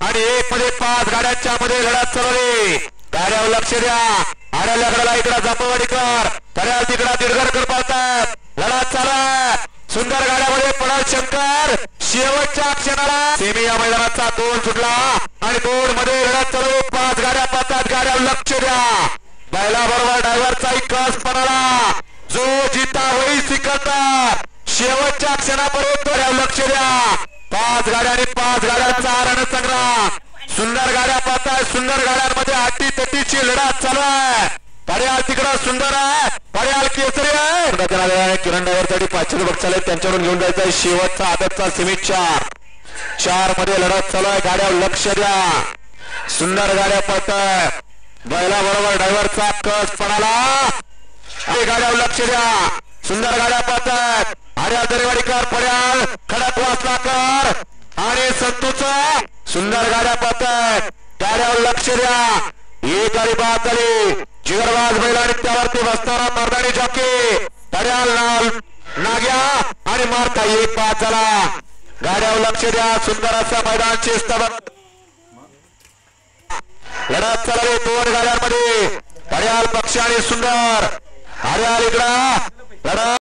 आणि 1 मध्ये 5 गाड्यांच्या मध्ये लढत चालवली। गाड्यावर लक्ष द्या, आड्याला इकडे जापवाडीकर तऱ्याल तिकडे दिडगरकर पाहतात, लढत चालू आहे। सुंदर गाड्यामध्ये पडल शंकर शेवटच्या क्षणाला सेमी या मैदानाचा 2 सुटला आणि 2 मध्ये लढत चालू। 5 गाड्या पाहतात, गाड्यावर लक्ष द्या, बैला बरोबर ड्रायव्हरचा कस पडाला, जो जिता होई सिकंदर शेवटच्या क्षणापर्यंत लक्ष द्या। 5 गाड्या आणि 5 गाड्यांचा रणसंग्राम, सुंदर गाड्या पाहताय, सुंदर गाड्यांमध्ये अटी तटीची लढत चालू आहे। पड्याल तिकडं सुंदर आहे, पड्याल केसरी आहे, किरण ड्रायव्हरसाठी 500 बक्षीस आले, त्यांच्याकडून घेऊन जायचं शेवटचा आदतचा सेमी 4 मध्ये लढत चालू आहे। गाड्यावर लक्ष द्या, सुंदर गाड्या पाहताय, बैला बरोबर ड्रायव्हरचा कस पडाला, गाड्यावर लक्ष द्या, सुंदर गाड्या पाहतात, आर्या दरेवाडीकर पड्याल खडक वासलाकर आणि संतूचा सुंदर गाड्या पाहतात, गाड्यावर लक्ष द्या। एक गाडी बाद झाली, जिगरबाज बैल आणि त्यावरती बसणारा मर्दानी जॉकी पड्याल नाग्या आणि मारता 1 बाद झाला। गाड्यावर लक्ष द्या, सुंदर असा मैदानची लढत चालली 2 गाड्यांमध्ये, पड्याल पक्ष आणि सुंदर, आर्याल इकडं लढत